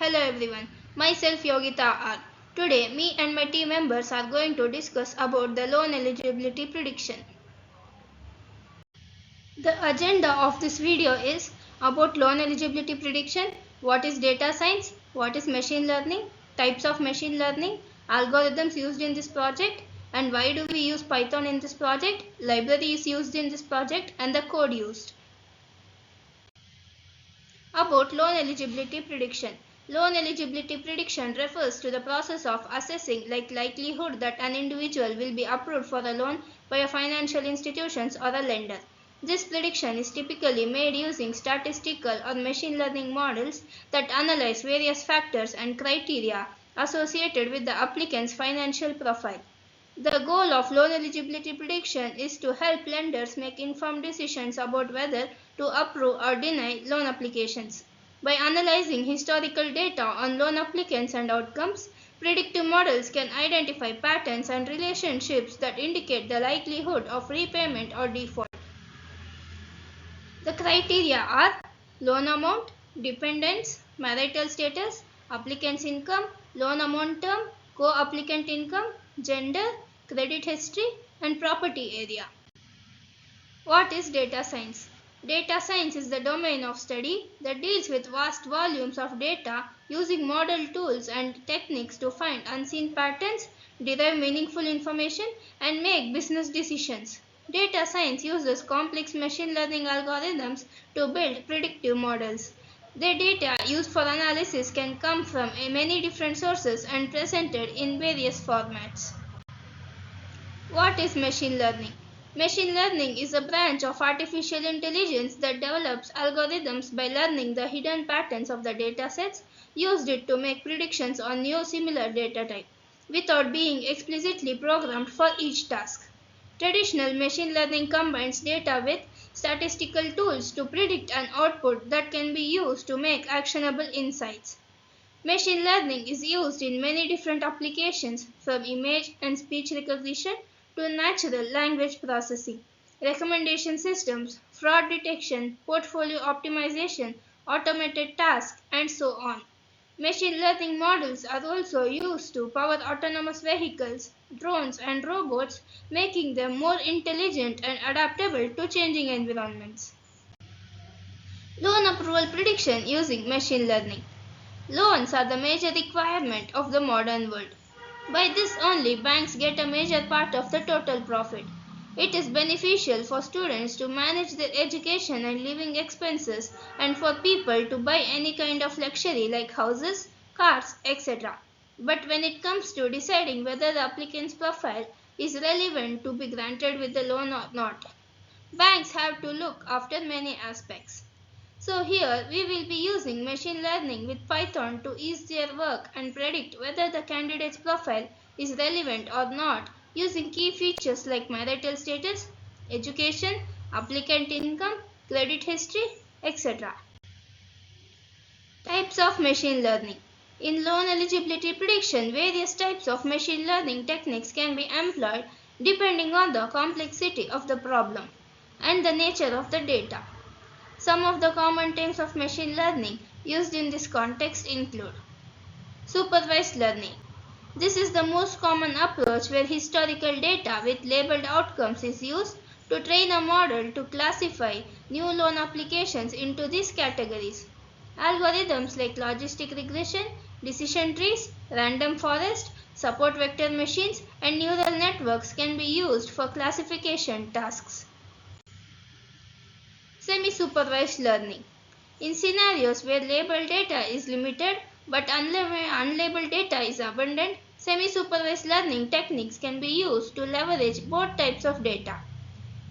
Hello everyone, myself Yogita R. Today, me and my team members are going to discuss about the loan eligibility prediction. The agenda of this video is about loan eligibility prediction, what is data science, what is machine learning, types of machine learning, algorithms used in this project, and why do we use Python in this project, libraries used in this project, and the code used. About loan eligibility prediction. Loan eligibility prediction refers to the process of assessing likelihood that an individual will be approved for a loan by a financial institutions or a lender. This prediction is typically made using statistical or machine learning models that analyze various factors and criteria associated with the applicant's financial profile. The goal of loan eligibility prediction is to help lenders make informed decisions about whether to approve or deny loan applications. By analyzing historical data on loan applicants and outcomes, predictive models can identify patterns and relationships that indicate the likelihood of repayment or default. The criteria are loan amount, dependents, marital status, applicant's income, loan amount term, co-applicant income, gender, credit history, and property area. What is data science? Data science is the domain of study that deals with vast volumes of data using model tools and techniques to find unseen patterns, derive meaningful information, and make business decisions. Data science uses complex machine learning algorithms to build predictive models. The data used for analysis can come from many different sources and presented in various formats. What is machine learning? Machine learning is a branch of artificial intelligence that develops algorithms by learning the hidden patterns of the datasets, used it to make predictions on new similar data type, without being explicitly programmed for each task. Traditional machine learning combines data with statistical tools to predict an output that can be used to make actionable insights. Machine learning is used in many different applications, from image and speech recognition to natural language processing, recommendation systems, fraud detection, portfolio optimization, automated tasks, and so on. Machine learning models are also used to power autonomous vehicles, drones, and robots, making them more intelligent and adaptable to changing environments. Loan approval prediction using machine learning. Loans are the major requirement of the modern world. By this only, banks get a major part of the total profit. It is beneficial for students to manage their education and living expenses, and for people to buy any kind of luxury like houses, cars, etc. But when it comes to deciding whether the applicant's profile is relevant to be granted with the loan or not, banks have to look after many aspects. So here we will be using machine learning with Python to ease their work and predict whether the candidate's profile is relevant or not using key features like marital status, education, applicant income, credit history, etc. Types of machine learning. In loan eligibility prediction, various types of machine learning techniques can be employed depending on the complexity of the problem and the nature of the data. Some of the common types of machine learning used in this context include supervised learning. This is the most common approach where historical data with labeled outcomes is used to train a model to classify new loan applications into these categories. Algorithms like logistic regression, decision trees, random forest, support vector machines, and neural networks can be used for classification tasks. Semi-supervised learning. In scenarios where labeled data is limited but unlabeled data is abundant, semi-supervised learning techniques can be used to leverage both types of data.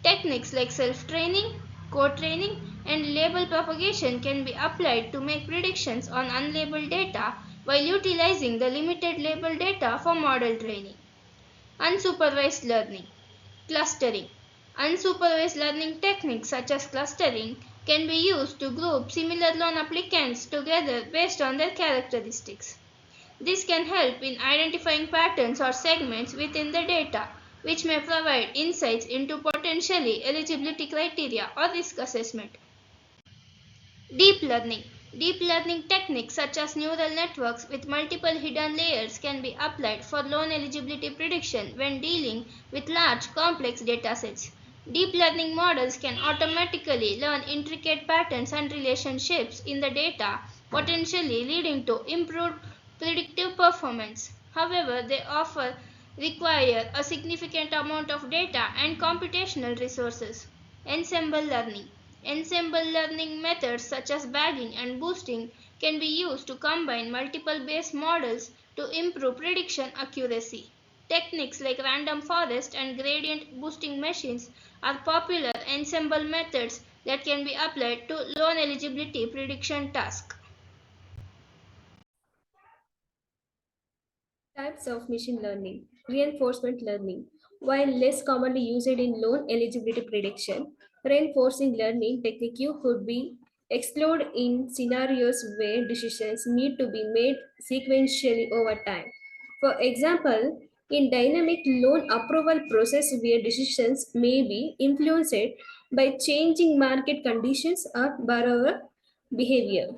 Techniques like self-training, co-training, and label propagation can be applied to make predictions on unlabeled data while utilizing the limited labeled data for model training. Unsupervised learning. Clustering. Unsupervised learning techniques such as clustering can be used to group similar loan applicants together based on their characteristics. This can help in identifying patterns or segments within the data, which may provide insights into potentially eligibility criteria or risk assessment. Deep learning. Deep learning techniques such as neural networks with multiple hidden layers can be applied for loan eligibility prediction when dealing with large complex datasets. Deep learning models can automatically learn intricate patterns and relationships in the data, potentially leading to improved predictive performance. However, they often require a significant amount of data and computational resources. Ensemble learning. Ensemble learning methods such as bagging and boosting can be used to combine multiple base models to improve prediction accuracy. Techniques like random forest and gradient boosting machines are popular ensemble methods that can be applied to loan eligibility prediction tasks. Types of machine learning. Reinforcement learning. While less commonly used in loan eligibility prediction, reinforcing learning technique could be explored in scenarios where decisions need to be made sequentially over time. For example, in dynamic loan approval process where decisions may be influenced by changing market conditions or borrower behavior.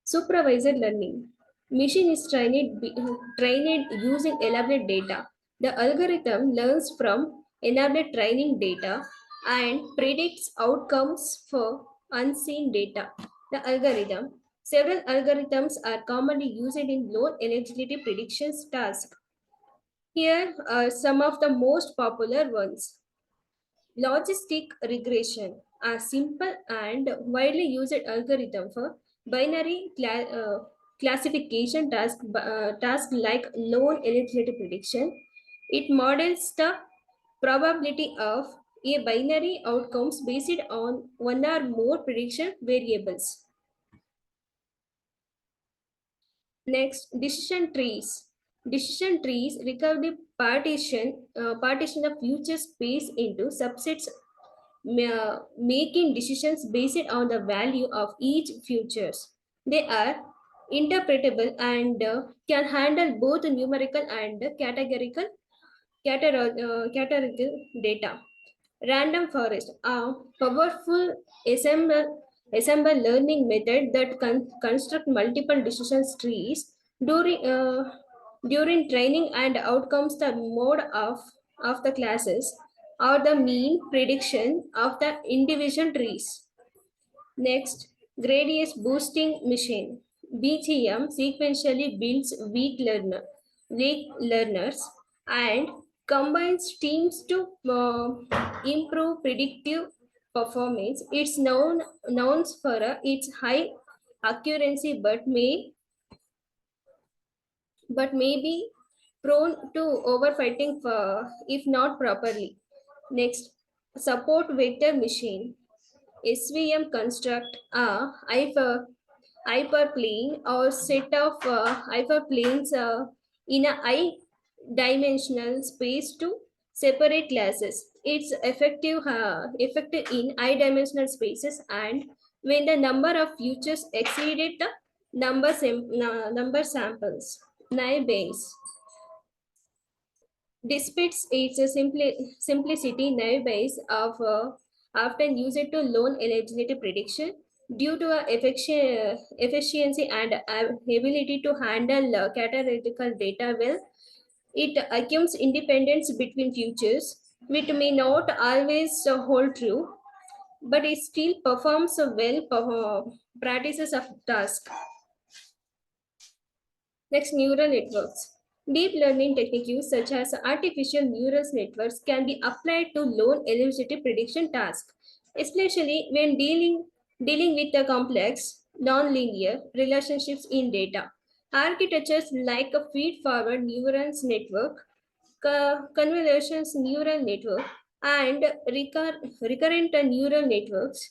Supervised learning. Machine is trained using elaborate data. The algorithm learns from elaborate training data and predicts outcomes for unseen data. The algorithm. Several algorithms are commonly used in loan eligibility predictions tasks. Here are some of the most popular ones. Logistic regression, a simple and widely used algorithm for classification task like loan eligibility prediction. It models the probability of a binary outcomes based on one or more prediction variables. Next, decision trees. Decision trees recover the partition of future space into subsets, making decisions based on the value of each futures. They are interpretable and can handle both numerical and categorical data. Random forest, a powerful assemble learning method that construct multiple decision trees during training and outcomes the mode of the classes or the mean prediction of the individual trees. Next, gradient boosting machine. BGM sequentially builds weak learners and combines teams to improve predictive performance. It's known for its high accuracy, but may be prone to overfitting if not properly. Next, support vector machine. SVM construct a hyperplane or set of hyperplanes in a I-dimensional space to separate classes. It's effective in I-dimensional spaces and when the number of futures exceeded the number samples. Naive Bayes. Despite its simplicity, Naive of often used to loan eligibility prediction due to efficiency and ability to handle categorical data well. It assumes independence between futures, which may not always hold true, but it still performs well practices of task. Next, neural networks. Deep learning techniques such as artificial neural networks can be applied to loan eligibility prediction tasks, especially when dealing with the complex, non-linear relationships in data. Architectures like a feed-forward neural network, convolutions neural network, and recurrent neural networks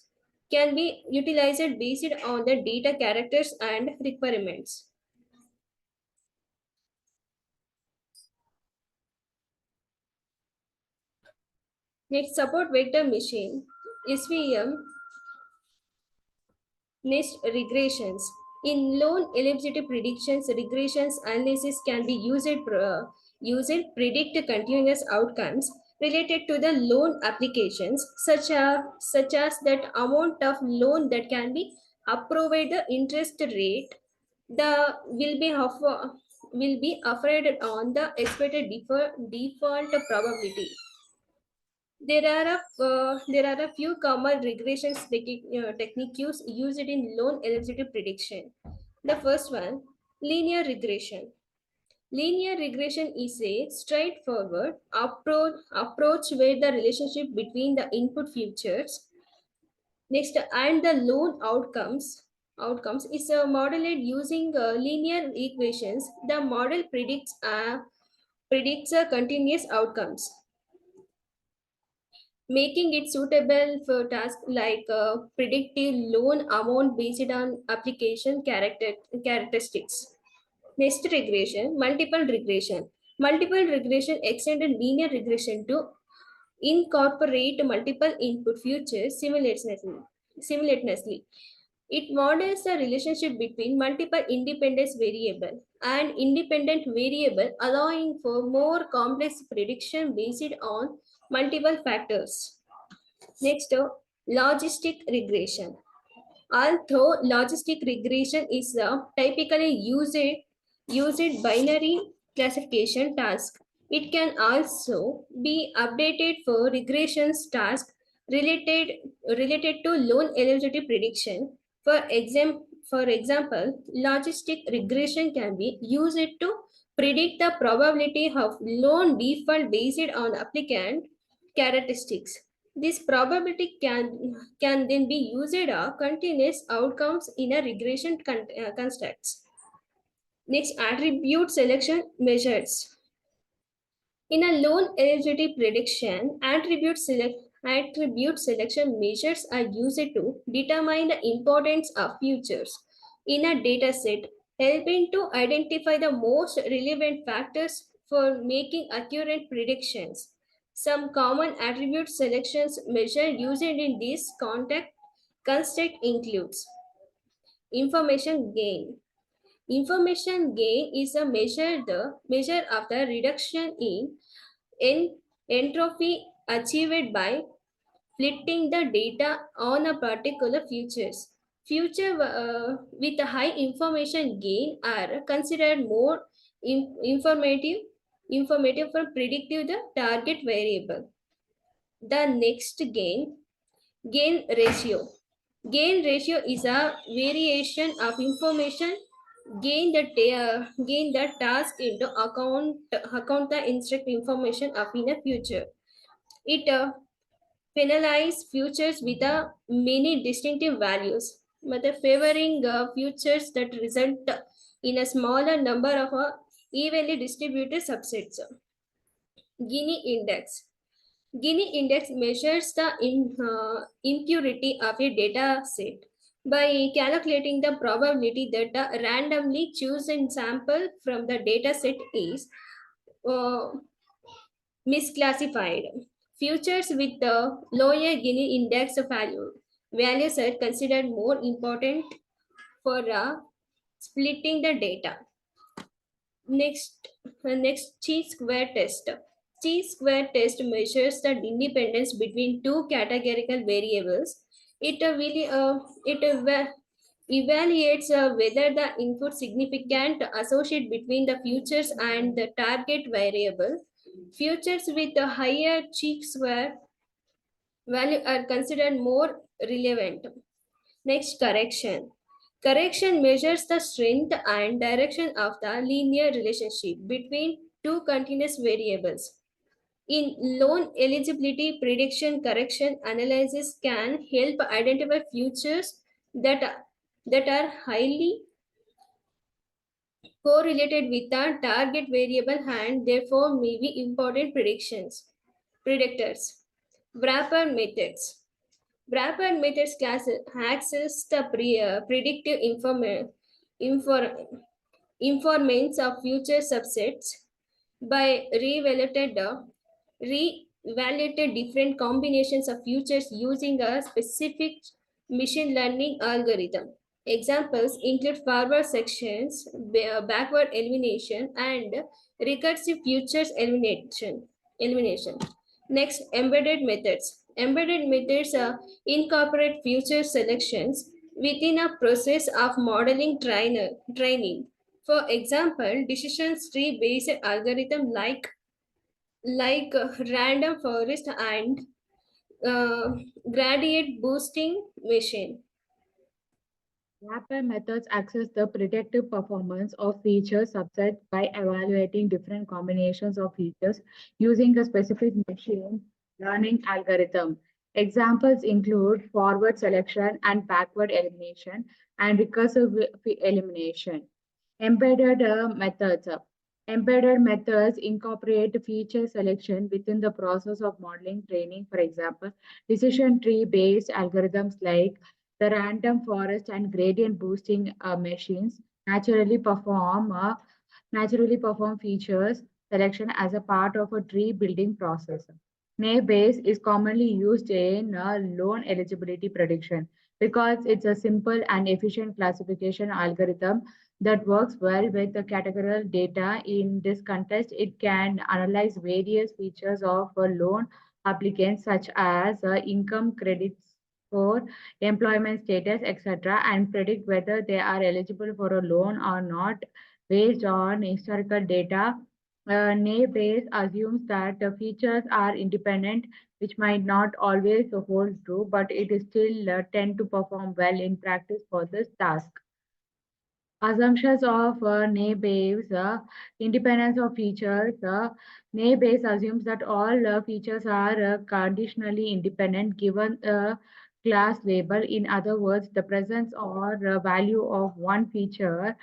can be utilized based on the data characters and requirements. Next, support vector machine, SVM, next regressions. In loan eligibility predictions, regressions analysis can be used predict continuous outcomes related to the loan applications, such as that amount of loan that can be approved, the interest rate, the will be offered on the expected default probability. There are a few common techniques used in loan eligibility prediction. The first one, linear regression. Linear regression is a straightforward approach where the relationship between the input futures next and the loan outcomes is modeled using linear equations. The model predicts continuous outcomes, making it suitable for tasks like predictive loan amount based on application characteristics. Next regression, multiple regression. Multiple regression extended linear regression to incorporate multiple input futures simultaneously. It models the relationship between multiple independent variable and independent variable, allowing for more complex prediction based on multiple factors. Next, logistic regression. Although logistic regression is a typically used binary classification task, it can also be updated for regressions task related to loan eligibility prediction. For example, logistic regression can be used to predict the probability of loan default based on applicant characteristics. This probability can then be used as continuous outcomes in a regression constructs. Next, attribute selection measures. In a loan eligibility prediction, attribute selection measures are used to determine the importance of futures in a data set, helping to identify the most relevant factors for making accurate predictions. Some common attribute selections measure used in this context construct includes information gain. Information gain is a measure of the reduction in en- entropy achieved by splitting the data on a particular futures. Future with a high information gain are considered more informative for predictive the target variable. The next gain ratio. Gain ratio is a variation of information gain the task into account the instruct information of in a future. It penalize futures with many distinctive values, but favoring futures that result in a smaller number of evenly distributed subsets. Gini index. Gini index measures the impurity of a data set by calculating the probability that a randomly chosen sample from the data set is uh, misclassified. Futures with the lower Gini index values are considered more important for splitting the data. Next chi-square test. Chi-square test measures the independence between two categorical variables. It evaluates whether the input significant associate between the futures and the target variable. Futures with a higher chi-square value are considered more relevant. Next, correction. Correction measures the strength and direction of the linear relationship between two continuous variables. In loan eligibility prediction, correction analysis can help identify futures that are highly correlated with the target variable and therefore may be important predictors. Wrapper methods. Wrapper methods class access the predictive infor- informants of future subsets by re-evaluated different combinations of futures using a specific machine learning algorithm. Examples include forward sections, backward elimination, and recursive futures elimination. Next, embedded methods. Embedded methods incorporate future selections within a process of modeling training. For example, decision tree based algorithm like random forest and uh, gradient boosting machine. Wrapper methods access the predictive performance of feature subsets by evaluating different combinations of features using a specific machine learning algorithm. Examples include forward selection and backward elimination and recursive elimination. Embedded methods. Embedded methods incorporate feature selection within the process of modeling training. For example, decision tree based algorithms like the random forest and gradient boosting machines naturally perform features selection as a part of a tree building process. Naive is commonly used in loan eligibility prediction because it's a simple and efficient classification algorithm that works well with the categorical data. In this context, it can analyze various features of a loan applicant, such as income, credit score, employment status, etc., and predict whether they are eligible for a loan or not based on historical data. Naive assumes that the features are independent, which might not always hold true, but it is still tend to perform well in practice for this task. Assumptions of Naive independence of features. Naive assumes that all features are conditionally independent given a class label. In other words, the presence or value of one feature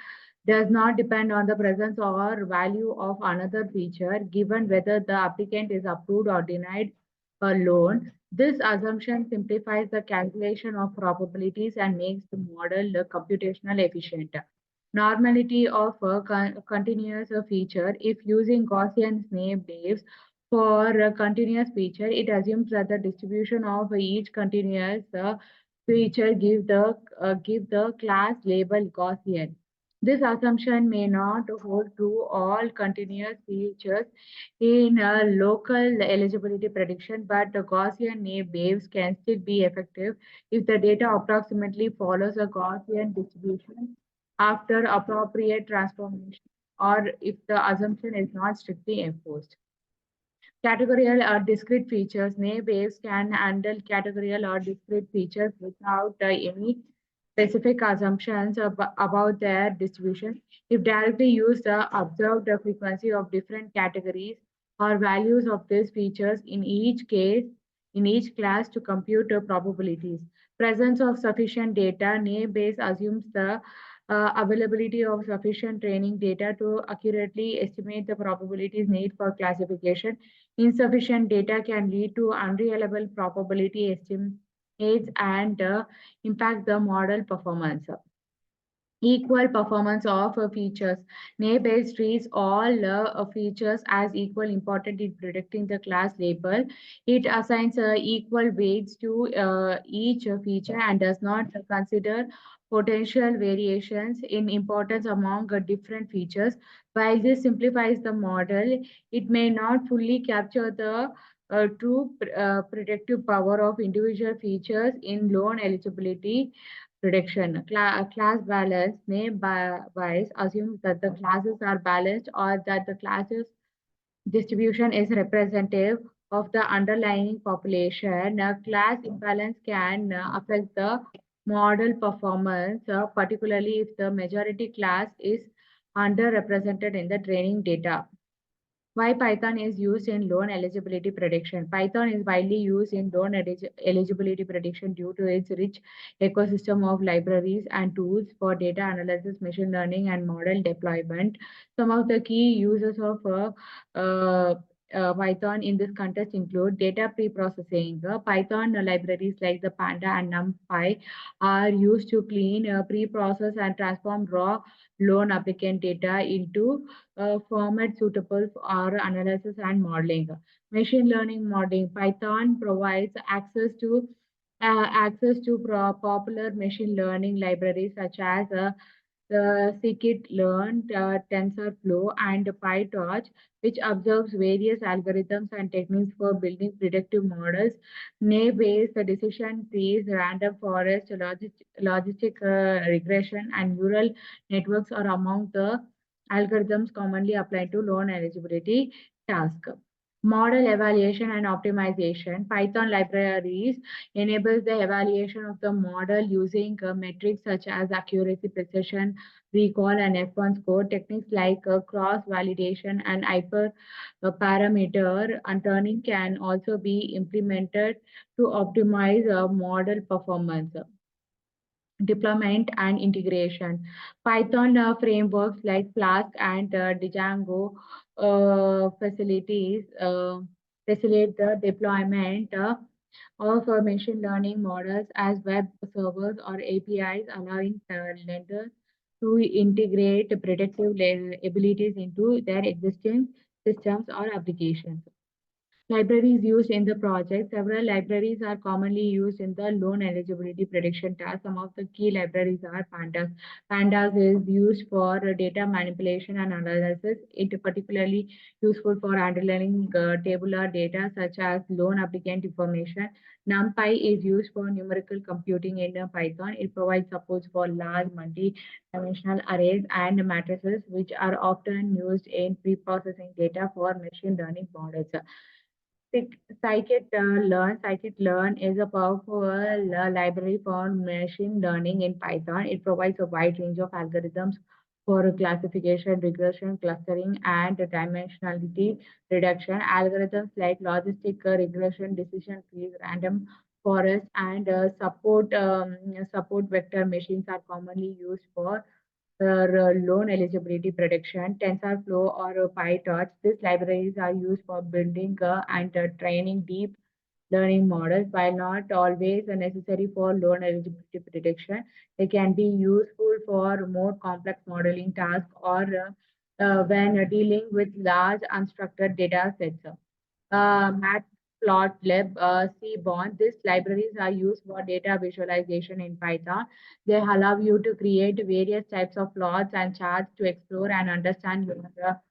does not depend on the presence or value of another feature, given whether the applicant is approved or denied a loan. This assumption simplifies the calculation of probabilities and makes the model computational efficient. Normality of a continuous feature. If using Gaussian snake waves for a continuous feature, it assumes that the distribution of each continuous feature give the class label Gaussian. This assumption may not hold true all continuous features in a local eligibility prediction, but the Gaussian naive waves can still be effective if the data approximately follows a Gaussian distribution after appropriate transformation or if the assumption is not strictly enforced. Categorical or discrete features. Naive can handle categorical or discrete features without any specific assumptions about their distribution. If directly use the observed frequency of different categories or values of these features in each class to compute the probabilities. Presence of sufficient data. Naive assumes the availability of sufficient training data to accurately estimate the probabilities needed for classification. Insufficient data can lead to unreliable probability estimates and impact the model performance. Equal performance of features. Naive treats all features as equal important in predicting the class label. It assigns equal weights to each feature and does not consider potential variations in importance among different features. While this simplifies the model, it may not fully capture the true predictive power of individual features in loan eligibility prediction. Class balance name bias assumes that the classes are balanced or that the classes distribution is representative of the underlying population. Class imbalance can affect the model performance, particularly if the majority class is underrepresented in the training data. Why Python is used in loan eligibility prediction. Python is widely used in loan eligibility prediction due to its rich ecosystem of libraries and tools for data analysis, machine learning, and model deployment. Some of the key uses of uh, Python in this context include data pre-processing. Python libraries like the Panda and NumPy are used to clean, pre-process, and transform raw loan applicant data into format suitable for our analysis and modeling. Machine learning modeling. Python provides access to popular machine learning libraries such as scikit-learn, TensorFlow, and PyTorch, which observes various algorithms and techniques for building predictive models. Naive-Bayes, the decision trees, random forest, logistic regression, and neural networks are among the algorithms commonly applied to loan eligibility tasks. Model evaluation and optimization. Python libraries enables the evaluation of the model using metrics such as accuracy, precision, recall, and F1 score. Techniques like cross validation and hyper parameter turning can also be implemented to optimize model performance. Deployment and integration. Python frameworks like Flask and Django facilities facilitate the deployment of machine learning models as web servers or APIs, allowing lenders to integrate predictive abilities into their existing systems or applications. Libraries used in the project. Several libraries are commonly used in the loan eligibility prediction task. Some of the key libraries are Pandas. Pandas is used for data manipulation and analysis. It is particularly useful for handling tabular data such as loan applicant information. NumPy is used for numerical computing in Python. It provides support for large multi-dimensional arrays and matrices, which are often used in pre-processing data for machine learning models. Scikit-learn is a powerful library for machine learning in Python. It provides a wide range of algorithms for classification, regression, clustering, and dimensionality reduction. Algorithms like logistic regression, decision trees, random forest, and support vector machines are commonly used for loan eligibility prediction. TensorFlow or PyTorch. These libraries are used for building and training deep learning models. While not always necessary for loan eligibility prediction, they can be useful for more complex modeling tasks or when dealing with large unstructured data sets. Matplotlib, Seaborn. These libraries are used for data visualization in Python. They allow you to create various types of plots and charts to explore and understand your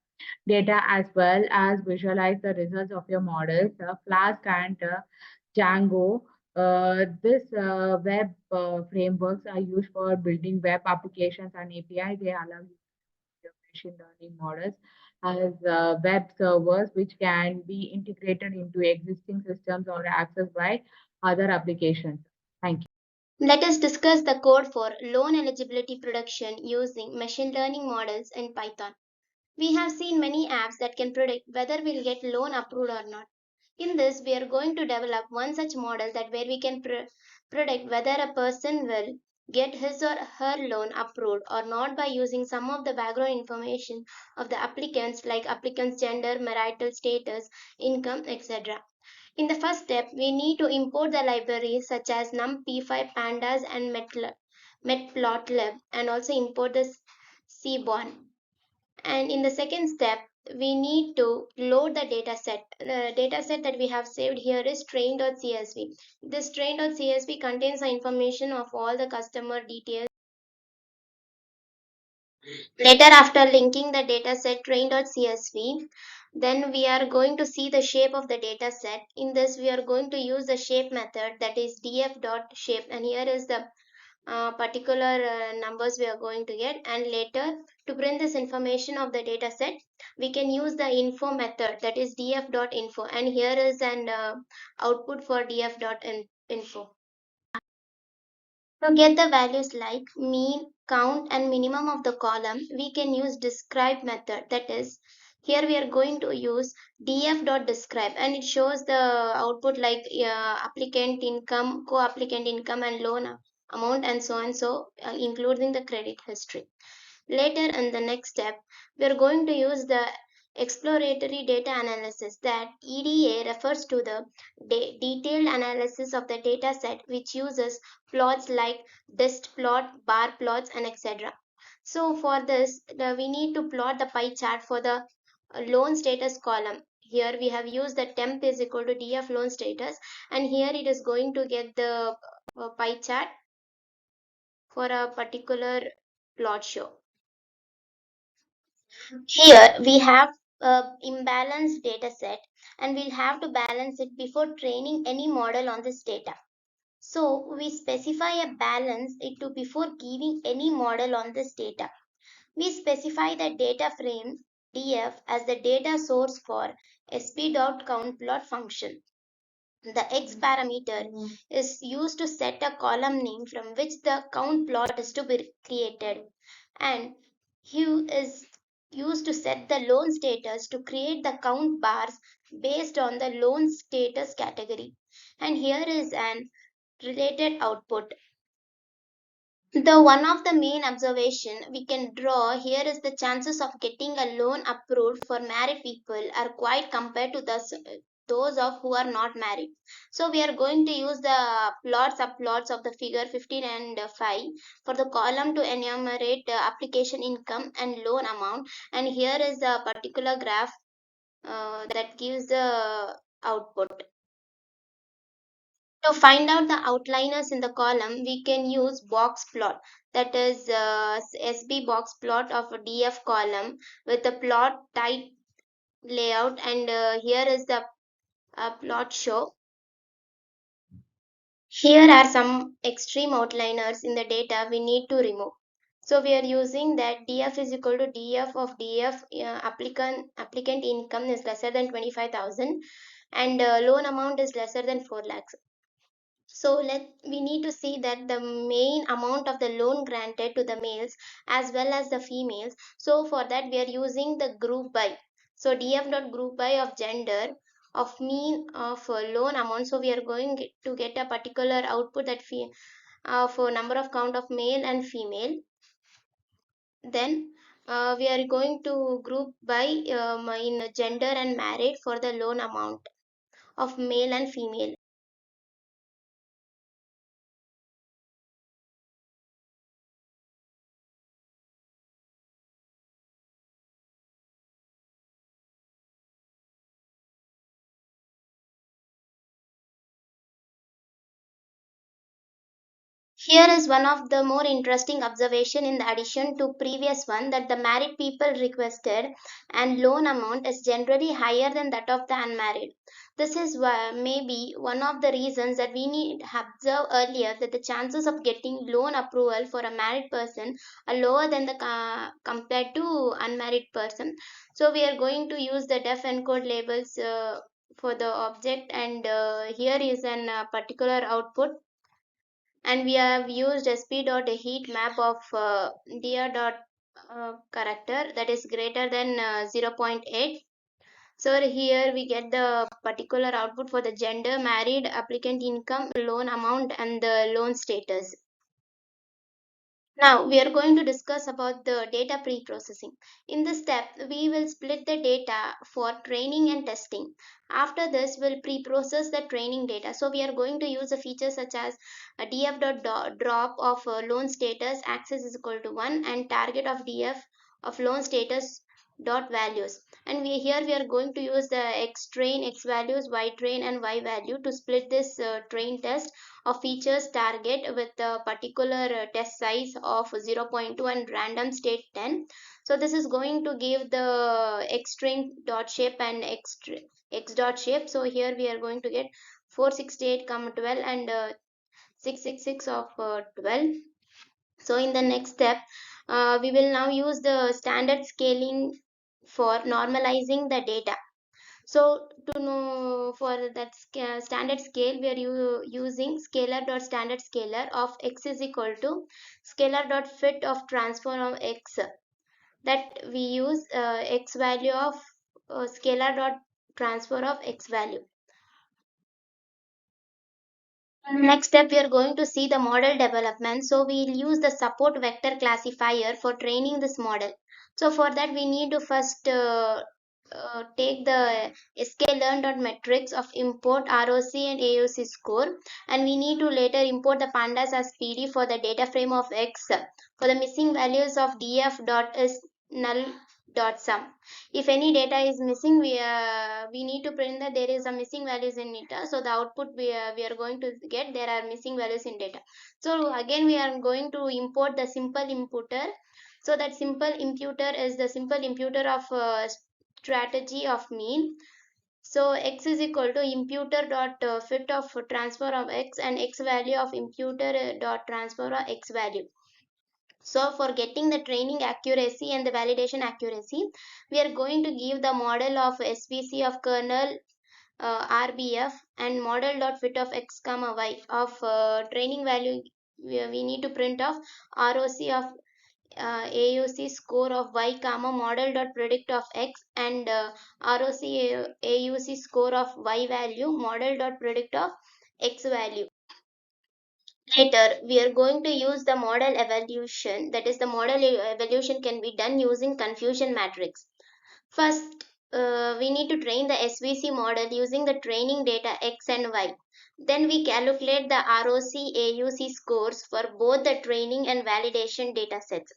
data as well as visualize the results of your models. Flask and Django. This web frameworks are used for building web applications and API. They allow you your machine learning models as web servers, which can be integrated into existing systems or accessed by other applications. Thank you. Let us discuss the code for loan eligibility prediction using machine learning models in Python. We have seen many apps that can predict whether we'll get loan approved or not. In this, we are going to develop one such model that where we can predict whether a person will get his or her loan approved or not by using some of the background information of the applicants like applicant's gender, marital status, income, etc. In the first step, we need to import the libraries such as NumPy, Pandas, and Matplotlib, and also import the Seaborn. And in the second step, we need to load the data set. The data set that we have saved here is train.csv. This train.csv contains the information of all the customer details. Later, after linking the dataset train.csv, then we are going to see the shape of the dataset. In this, we are going to use the shape method, that is df.shape, and here is the particular numbers we are going to get. And later, to print this information of the dataset, we can use the info method, that is df.info, and here is an output for df.info. To get the values like mean, count, and minimum of the column, we can use describe method. That is, here we are going to use df.describe, and it shows the output like applicant income, co-applicant income, and loan amount, and so on, so including the credit history. Later, in the next step, we are going to use the exploratory data analysis. That EDA refers to the detailed analysis of the data set, which uses plots like dist plot, bar plots, and etc. So for this, we need to plot the pie chart for the loan status column. Here we have used the temp is equal to df loan status, and here it is going to get the pie chart for a particular plot show. Here we have a imbalanced data set, and we'll have to balance it before training any model on this data. So we specify a balance it to before giving any model on this data. We specify the data frame df as the data source for sp.count plot function. The x parameter is used to set a column name from which the count plot is to be created, and hue is used to set the loan status to create the count bars based on the loan status category. And here is an related output. The one of the main observation we can draw here is the chances of getting a loan approved for married people are quite compared to those of who are not married. So we are going to use the plot subplots of the figure 15 and 5 for the column to enumerate the application income and loan amount, and here is a particular graph that gives the output. To find out the outliners in the column, we can use box plot, that is SB box plot of a DF column with the plot type layout, and here is the plot show. Here are some extreme outliners in the data we need to remove. So we are using that DF is equal to DF of DF applicant income is lesser than 25,000, and loan amount is lesser than 4 lakhs. So we need to see that the main amount of the loan granted to the males as well as the females. So for that we are using the group by. So df dot group by of gender of mean of loan amount. So we are going to get a particular output that of number of count of male and female. Then we are going to group by in gender and married for the loan amount of male and female. Here is one of the more interesting observation in the addition to previous one, that the married people requested and loan amount is generally higher than that of the unmarried. This is maybe one of the reasons that we need to observe earlier, that the chances of getting loan approval for a married person are lower than the compared to unmarried person. So we are going to use the def encode labels for the object, and here is an particular output, and we have used sp dot heat map of dir dot character that is greater than 0 0.8. So here we get the particular output for the gender, married, applicant income, loan amount, and the loan status. Now we are going to discuss about the data pre-processing. In this step, we will split the data for training and testing. After this, we'll pre-process the training data. So we are going to use a feature such as a df.drop of loan status access is equal to 1 and target of df of loan status dot values. And here we are going to use the x train, x values, y train, and y value to split this train test of features target with a particular test size of 0 0.2 and random state 10. So this is going to give the x string dot shape and x dot shape. So here we are going to get 468, 12 and 666 of 12. So in the next step, we will now use the standard scaling for normalizing the data. So to know for that standard scale, we are using scalar dot standard scalar of x is equal to scalar dot fit of transform of x, that we use x value of scalar dot transfer of x value. Next step, we are going to see the model development. So we'll use the support vector classifier for training this model. So for that, we need to first take the sklearn.metrics of import ROC and AOC score, and we need to later import the pandas as PD for the data frame of X. For the missing values of df dot is null dot sum. If any data is missing, we need to print that there is a missing values in it. So the output we are going to get, there are missing values in data. So again we are going to import the simple imputer. So that simple imputer is the simple imputer of strategy of mean. So x is equal to imputer dot fit of transfer of x and x value of imputer dot transfer of x value. So for getting the training accuracy and the validation accuracy, we are going to give the model of SVC of kernel RBF and model dot fit of x comma y of training value. We need to print of ROC of AUC score of y comma model dot predict of x and ROC AUC score of y value model dot predict of x value. Later, we are going to use the model evaluation. That is, the model evaluation can be done using confusion matrix. First, we need to train the SVC model using the training data X and Y. Then we calculate the ROC AUC scores for both the training and validation data sets.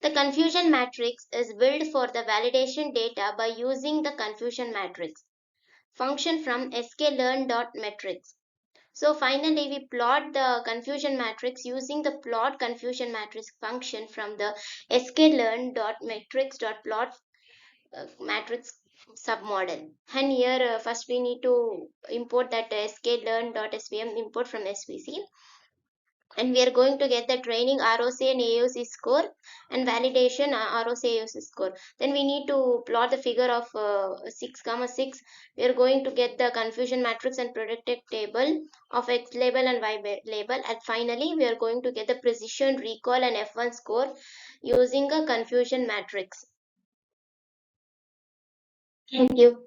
The confusion matrix is built for the validation data by using the confusion matrix function from sklearn.metrics. So finally, we plot the confusion matrix using the plot confusion matrix function from the sklearn.metrics.plot matrix submodel. And here first we need to import that sklearn.svm import from SVC, and we are going to get the training ROC and AOC score and validation ROC AOC score. Then we need to plot the figure of 6 comma 6. We are going to get the confusion matrix and predicted table of X label and Y label, and finally we are going to get the precision recall and F1 score using a confusion matrix. Thank you.